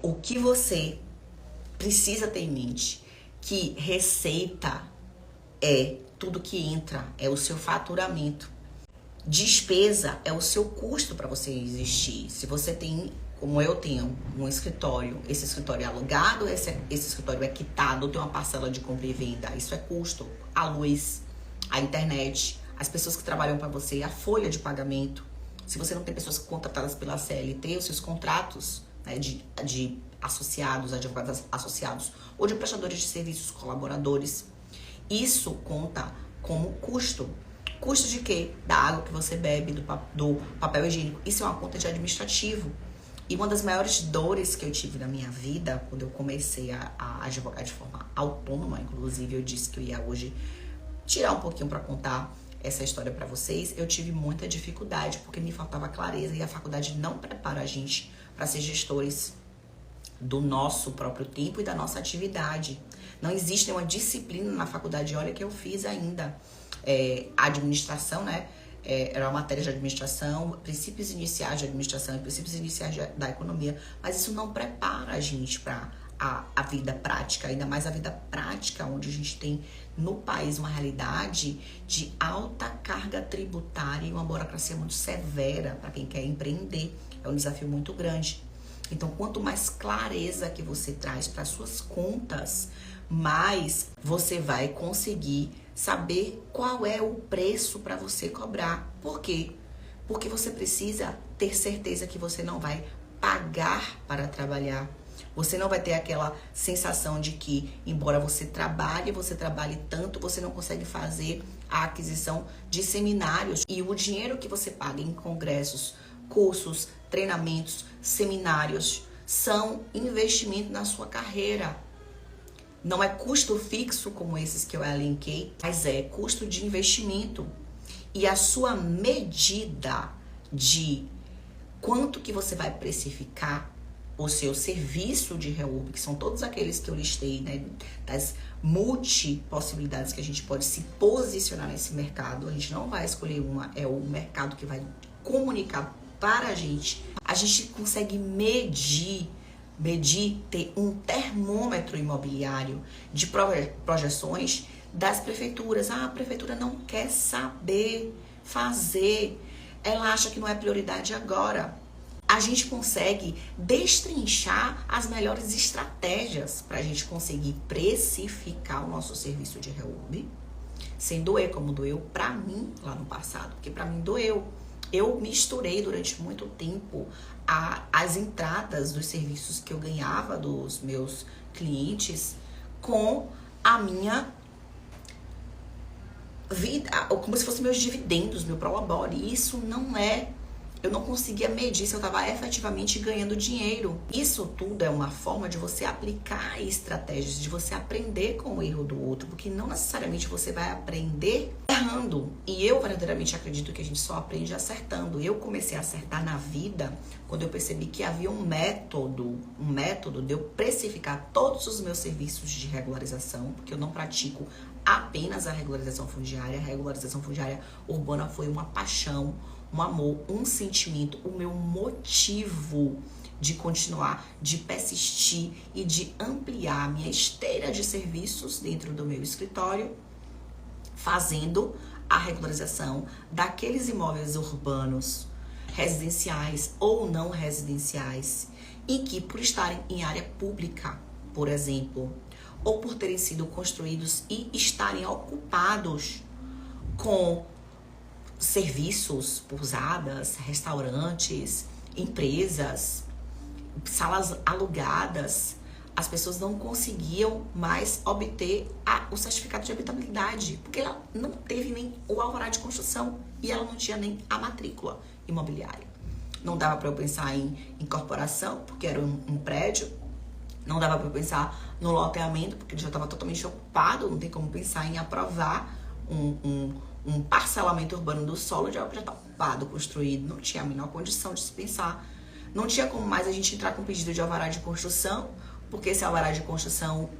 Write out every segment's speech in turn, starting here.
O que você precisa ter em mente, que receita é tudo que entra, é o seu faturamento. Despesa é o seu custo para você existir. Se você tem, como eu tenho, um escritório, esse escritório é alugado, esse escritório é quitado, tem uma parcela de compra e venda, isso é custo. A luz, a internet, as pessoas que trabalham para você, a folha de pagamento. Se você não tem pessoas contratadas pela CLT, os seus contratos, né, de associados, advogados associados, ou de prestadores de serviços, colaboradores, isso conta como custo. Custo de quê? Da água que você bebe, do papel higiênico. Isso é uma conta de administrativo. E uma das maiores dores que eu tive na minha vida, quando eu comecei a advogar de forma autônoma, inclusive eu disse que eu ia hoje tirar um pouquinho para contar essa história para vocês, eu tive muita dificuldade, porque me faltava clareza e a faculdade não prepara a gente para ser gestores do nosso próprio tempo e da nossa atividade. Não existe uma disciplina na faculdade, olha que eu fiz ainda. Administração, né? Era uma matéria de administração, princípios iniciais de administração e princípios iniciais da economia, mas isso não prepara a gente para a vida prática, ainda mais a vida prática, onde a gente tem no país uma realidade de alta carga tributária e uma burocracia muito severa para quem quer empreender. É um desafio muito grande. Então, quanto mais clareza que você traz para suas contas, mais você vai conseguir saber qual é o preço para você cobrar. Por quê? Porque você precisa ter certeza que você não vai pagar para trabalhar. Você não vai ter aquela sensação de que, embora você trabalhe tanto, você não consegue fazer a aquisição de seminários. E o dinheiro que você paga em congressos, cursos, treinamentos, seminários, são investimento na sua carreira. Não é custo fixo como esses que eu elenquei, mas é custo de investimento. E a sua medida de quanto que você vai precificar o seu serviço de reúbe, que são todos aqueles que eu listei, né, das multipossibilidades que a gente pode se posicionar nesse mercado. A gente não vai escolher uma, é o mercado que vai comunicar para a gente. A gente consegue medir, ter um termômetro imobiliário de projeções das prefeituras. A prefeitura não quer saber fazer, ela acha que não é prioridade agora. A gente consegue destrinchar as melhores estratégias para a gente conseguir precificar o nosso serviço de reúbe, sem doer como doeu para mim lá no passado, porque para mim doeu. Eu misturei durante muito tempo as entradas dos serviços que eu ganhava dos meus clientes com a minha vida, como se fossem meus dividendos, meu prolabore. E isso não é... Eu não conseguia medir se eu estava efetivamente ganhando dinheiro. Isso tudo é uma forma de você aplicar estratégias, de você aprender com o erro do outro, porque não necessariamente você vai aprender errando. E eu verdadeiramente acredito que a gente só aprende acertando. Eu comecei a acertar na vida quando eu percebi que havia um método de eu precificar todos os meus serviços de regularização, porque eu não pratico apenas a regularização fundiária. A regularização fundiária urbana foi uma paixão, um amor, um sentimento, o meu motivo de continuar, de persistir e de ampliar a minha esteira de serviços dentro do meu escritório, fazendo a regularização daqueles imóveis urbanos, residenciais ou não residenciais, e que por estarem em área pública, por exemplo, ou por terem sido construídos e estarem ocupados com serviços, pousadas, restaurantes, empresas, salas alugadas, as pessoas não conseguiam mais obter o certificado de habitabilidade, porque ela não teve nem o alvará de construção e ela não tinha nem a matrícula imobiliária. Não dava para eu pensar em incorporação, porque era um prédio, não dava para eu pensar no loteamento, porque ele já estava totalmente ocupado, não tem como pensar em aprovar um parcelamento urbano do solo de algo que já está ocupado, construído. Não tinha a menor condição de se pensar. Não tinha como mais a gente entrar com pedido de alvará de construção, porque esse alvará de construção,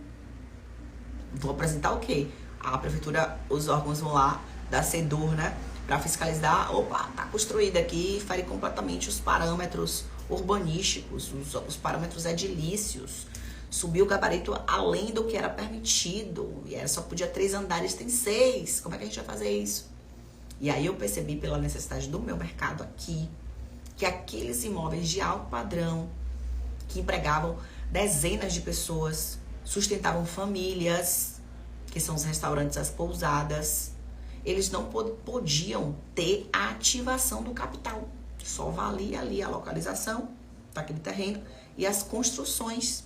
vou apresentar o quê? A prefeitura, os órgãos vão lá, da SEDUR, né, para fiscalizar. Opa, tá construído aqui, fere completamente os parâmetros urbanísticos, os parâmetros edilícios. Subiu o gabarito além do que era permitido. E só podia 3 andares, tem 6. Como é que a gente vai fazer isso? E aí eu percebi pela necessidade do meu mercado aqui, que aqueles imóveis de alto padrão, que empregavam dezenas de pessoas, sustentavam famílias, que são os restaurantes, as pousadas, eles não podiam ter a ativação do capital. Só valia ali a localização daquele terreno e as construções.